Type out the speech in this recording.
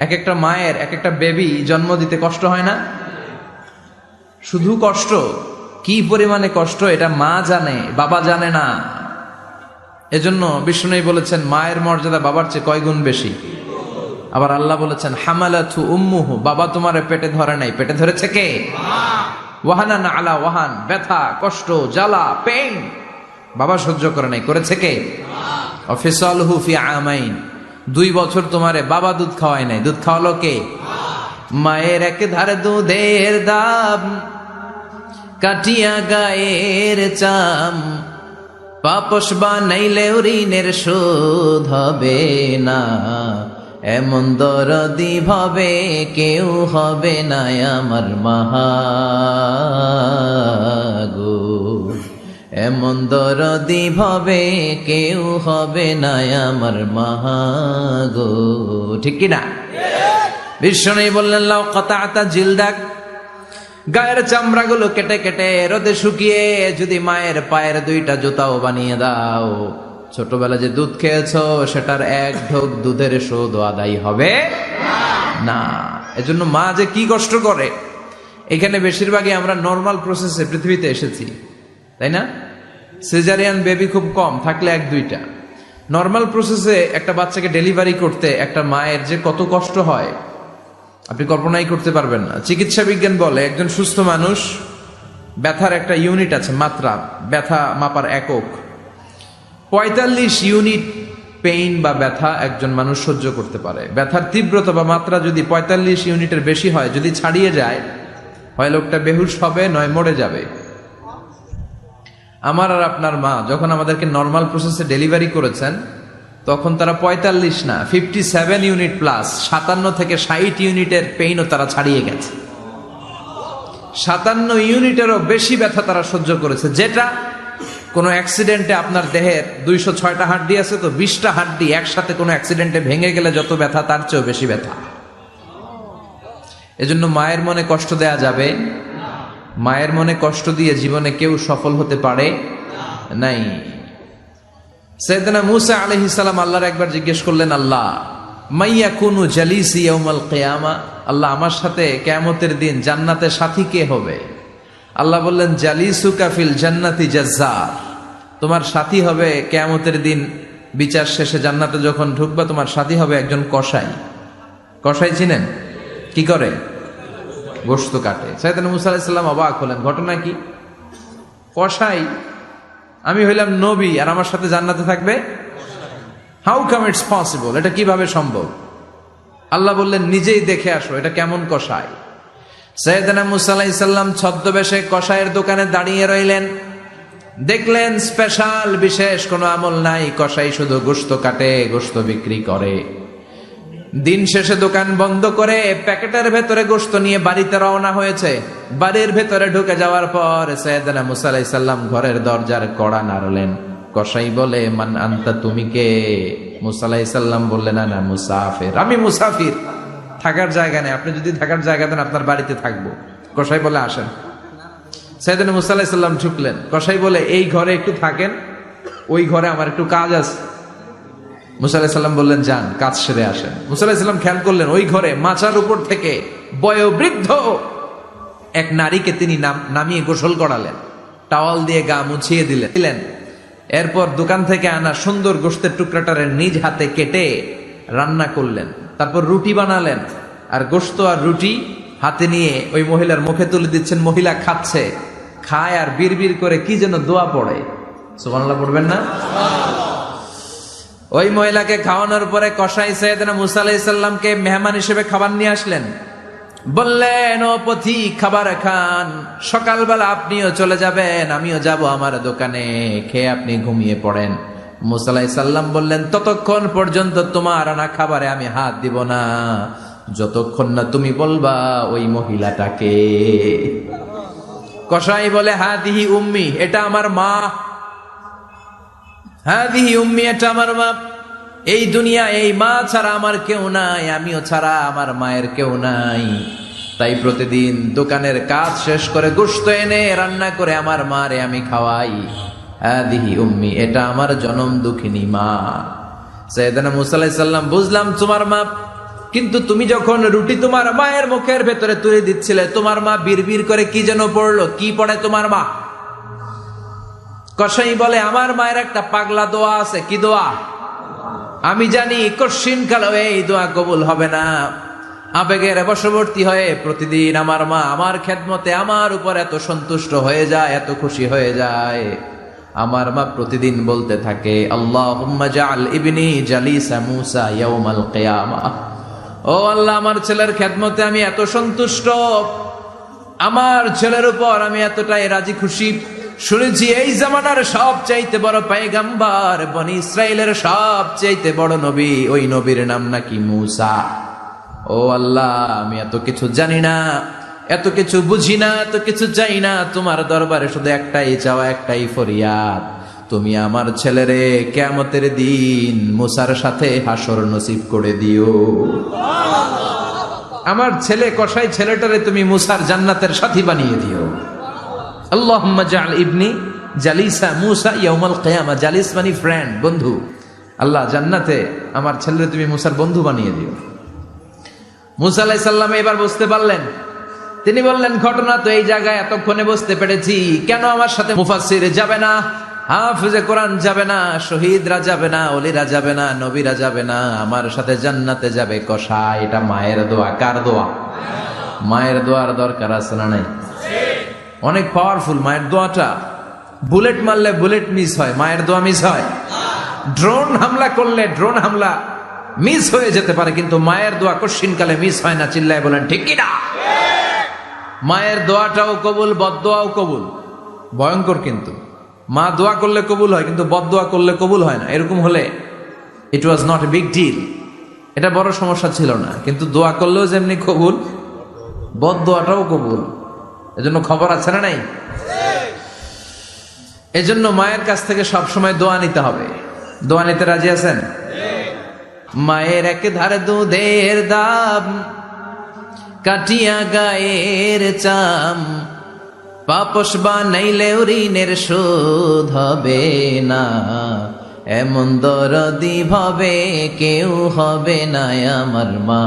এক একটা মায়ের এক একটা বেবি জন্ম দিতে কষ্ট হয় না? শুধু কষ্ট, কি পরিমাণে কষ্ট এটা মা জানে, বাবা জানে না। এজন্য বিষ্ণু বলেছেন মায়ের মর্যাদা বাবার চেয়ে কয় গুণ বেশি। আবার আল্লাহ বলেছেন হামালাতু উম্মুহু, বাবা তোমারে পেটে ধরে নাই, পেটে ধরেছে কে? ওয়াহানান আলা ওয়াহান, ব্যথা কষ্ট জ্বালা পেইন বাবা সহ্য করে নাই, করেছে কে? অফিসালহু ফি আমাইন, 2 বছর তোমারে বাবা দুধ খাওয়ায় নাই, দুধ খাওয়ালো কে? মায়ের এক ধারে দুধের দাম, কাটিয়া গায়ের চাম, পাপস বানাইলে ঋণের শোধ হবে না, এমন দরদি ভাবে কেউ হবে না আমার মাগো, এমন দরদি ভাবে কেউ হবে না আমার মাগো। ঠিক কিনা? বিষ্ণু বললেন লাউ কাতাতা জিলদাক, গায়ের চামড়াগুলো কেটে কেটে রোদে শুকিয়ে যদি মায়ের পায়ের 2টা জুতাও বানিয়ে দাও, ছোটবেলা যে দুধ খেয়েছো সেটার 1 ঢোক দুধের শোধ আদায় হবে না। এজন্য মা যে কি কষ্ট করে, এখানে বেশিরভাগই আমরা নর্মাল প্রসেসে পৃথিবীতে এসেছি, তাই না? সিজারিয়ান বেবি খুব কম, থাকলে 1-2টা। নর্মাল প্রসেসে একটা বাচ্চাকে ডেলিভারি করতে একটা মায়ের যে কত কষ্ট হয় আপনি কল্পনাই করতে পারবেন না। চিকিৎসা বিজ্ঞান বলে একজন সুস্থ মানুষ, ব্যথার একটা ইউনিট আছে, মাত্রা, ব্যথা মাপার একক, 45 ইউনিট পেইন বা ব্যথা একজন মানুষ সহ্য করতে পারে। ব্যথার তীব্রতা বা মাত্রা যদি 45 ইউনিটের বেশি হয়, যদি ছাড়িয়ে যায়, হয় লোকটা বেহুশ হবে, নয় মরে যাবে। আমার আর আপনার মা যখন আমাদেরকে নর্মাল প্রসেসে ডেলিভারি করেছেন, তখন তারা 45 না 57 ইউনিট প্লাস 57 থেকে 60 ইউনিটের পেইনও তারা ছাড়িয়ে গেছে। 57 ইউনিটেরও বেশি ব্যথা তারা সহ্য করেছে, যেটা কোনো অ্যাক্সিডেন্টে আপনার দেহের 206টা হাড্ডি আছে, তো 20টা হাড্ডি একসাথে কোনো অ্যাক্সিডেন্টে ভেঙে গেলে যত ব্যথা তার চেয়েও বেশি ব্যথা। এজন্য মায়ের মনে কষ্ট দেয়া যাবে, মায়ের মনে কষ্ট দিয়ে জীবনে কেউ সফল হতে পারে নাই। সাইয়েদনা মূসা আলাইহিস সালাম আল্লাহর একবার জিজ্ঞেস করলেন, আল্লাহ মাইয়া কুনু জালিসি ইয়াউমাল কিয়ামা, আল্লাহ আমার সাথে কিয়ামতের দিন জান্নাতে সাথী কে হবে? আল্লাহ বললেন জালিসুকা ফিল জান্নাতি জাজ্জার, তোমার সাথী হবে কিয়ামতের দিন বিচার শেষে জান্নাতে যখন ঢুকবা, তোমার সাথী হবে একজন কসাই। কসাই চিনেন? কি করে? গোশত কাটে। সাইয়েদনা মূসা আলাইহিস সালাম অবাক হলেন, ঘটনা কি? কসাই? আমি হইলাম নবী আর আমার সাথে জান্নাতে থাকবে? হাউ কাম ইটস পসিবল, এটা কিভাবে সম্ভব? আল্লাহ বললেন নিজেই দেখে আসো এটা কেমন কসাই। সাইয়েদনা মূসা আলাইহিস সালাম ছদ্মবেশে কসাইয়ের দোকানে দাঁড়িয়ে রইলেন। দেখলেন স্পেশাল বিশেষ কোনো আমল নাই, কসাই শুধু গোশত কাটে, গোশত বিক্রি করে। দিন শেষে দোকান বন্ধ করে প্যাকেটের ভেতরে গোশত নিয়ে বাড়িতে রওনা হয়েছে। বাড়ির ভেতরে ঢুকে যাওয়ার পর সাইয়েদনা মূসা আলাইহিস সালাম ঘরের দরজার কড়া নাড়লেন। কসাই বলে মান আনতা, তুমি কে? মূসা আলাইহিস সালাম বললেন আনা মুসাফির, আমি মুসাফির, থাকার জায়গা নেই, আপনি যদি থাকার জায়গা দেন আপনার বাড়িতে থাকবো। কসাই বলে আসেন। সাইয়েদনা মূসা আলাইহিস সালাম ঢুকলেন। কসাই বলে এই ঘরে একটু থাকেন, ওই ঘরে আমার একটু কাজ আছে। মূসা আলাইহিস সালাম বললেন যান, কাজ সেরে আসেন। মূসা আলাইহিস সালাম খেয়াল করলেন ওই ঘরে মাচার উপর থেকে বয়োবৃদ্ধ এক নারীকে তিনি নামিয়ে গোসল করালেন, টাওয়াল দিয়ে গা মুছিয়ে দিলেন। এরপর দোকান থেকে আনা সুন্দর গোশতের টুকরাটারে নিজ হাতে কেটে রান্না করলেন। তারপর রুটি বানালেন, আর গোশত আর রুটি হাতে নিয়ে ওই মহিলার মুখে তুলে দিচ্ছেন। মহিলা খাচ্ছে, খায় আর বিড়বিড় করে কি যেন দোয়া পড়ে। সুবহানাল্লাহ পড়বেন না? ওই মহিলাকে খাওয়ানোর পরে কসাই সাইয়েদনা মূসা আলাইহিস সালামকে মেহমান হিসেবে খাবার নিয়ে আসলেন। বললেন ও পথিক, খাবার খান, সকালবেলা আপনিও চলে যাবেন, আমিও যাব আমার দোকানে, খেয়ে আপনি ঘুমিয়ে পড়েন। মূসা আলাইহিস সালাম বললেন ততক্ষণ পর্যন্ত তোমার আনা খাবারে আমি হাত দিব না, যতক্ষণ না তুমি বলবা ওই মহিলাটাকে। কসাই বলে হাদিহি উম্মি, এটা আমার মা। হাদিহি উম্মি, এটা আমার মা। এই দুনিয়া এই মা ছাড়া আমার কেউ নাই, আমিও ছাড়া আমার মায়ের কেউ নাই। তাই প্রতিদিন দোকানের কাজ শেষ করে গোশত এনে রান্না করে আমার মারে আমি খাওয়াই। হাদিহি উম্মি, এটা আমার জনম দুঃখিনী মা। সাইয়েদনা মূসা আলাইহিস সালাম বুঝলাম তোমার মা। কিন্তু তুমি যখন রুটি তোমার মায়ের মুখের ভেতরে তুলে দিচ্ছিলে, তোমার মা বিড়বিড় করে কি যেন পড়লো। কি পড়ে তোমার মা? কসাই বলে আমার মায়ের একটা পাগলা দোয়া আছে। কি দোয়া? আমি জানি কশিন কালো এই দোয়া কবুল হবে না। আবেগের বশবর্তী হয়ে প্রতিদিন আমার মা আমার খেদমতে আমার উপর এত সন্তুষ্ট হয়ে যায়, এত খুশি হয়ে যায়। আমার মা প্রতিদিন বলতে থাকে, আল্লাহুম্মা জাআল ইবনি জালিসা মূসা ইয়াউমাল কিয়ামাহ। ও আল্লাহ, আমার ছেলের খেদমতে আমি এত সন্তুষ্ট, আমার ছেলের উপর আমি এতটাই রাজি খুশি। শুনেছি এই জামানার সব চাইতে বড় পয়গম্বর, বনি ইসরাইলের সব চাইতে বড় নবী, ওই নবীর নাম নাকি মূসা। ও আল্লাহ, আমি এত কিছু জানি না, এত কিছু বুঝি না, এত কিছু চাই না। তোমার দরবারে শুধু একটাই চাওয়া, একটাই ফরিয়াদ, তুমি আমার ছেলেরে কিয়ামতের দিন মূসার সাথে হাসর নসিব করে দিও। আমার ছেলে কসাই ছেলেটারে তুমি মূসার জান্নাতের সাথী বানিয়ে দিও। আল্লাহুম্মা জাআল ইবনি জালিসা মূসা ইয়াউমাল কিয়ামা। জালিস মানে ফ্রেন্ড, বন্ধু। আল্লাহ, জান্নাতে আমার ছেলেরে তুমি মূসার বন্ধু বানিয়ে দিও। মূসা আলাইহিস সালাম এবার বুঝতে পারলেন। তিনি বললেন, ঘটনা তো এই জায়গায় এতক্ষণে বুঝতে পেরেছি, কেন আমার সাথে মুফাসসির যাবে না, হাফেজে কোরআন যাবে না, শহীদরা যাবে না, ওলিরা যাবে না, নবীরা যাবে না, আমার সাথে জান্নাতে যাবে কসাই। এটা মায়ের দোয়া। কার দোয়া? মায়ের দোয়ার দরকার আছে না নাই? অনেক পাওয়ারফুল মায়ের দোয়াটা। বুলেট মারলে বুলেট মিস হয়, মায়ের দোয়া মিস হয়? ড্রোন হামলা করলে ড্রোন হামলা মিস হয়ে যেতে পারে, কিন্তু মায়ের দোয়া কশিনকালে মিস হয় না। চিল্লায় বলেন ঠিক কিনা? মায়ের দোয়াটাও কবুল, বদদোয়াও কবুল। ভয়ঙ্কর কিন্তু। মা দোয়া করলে কবুল হয়, কিন্তু বদদোয়া করলে কবুল হয় না। এরকম হলে it was not a big deal, এটা বড় সমস্যা ছিল না। কিন্তু দোয়া করলেও যেমনি কবুল, বদদোয়াটাও কবুল। এজন্য খবর আছে না নাই? এজন্য মায়ের কাছ থেকে সবসময় দোয়া নিতে হবে। দোয়া নিতে রাজি আছেন? মায়ের এক ধারে দুধের দাম, কাটিয়া গায়ের চাম, পাপস বানাইলে ঋণের শোধ হবে না, এমন দরদি ভাবে কেউ হবে না আমার মা।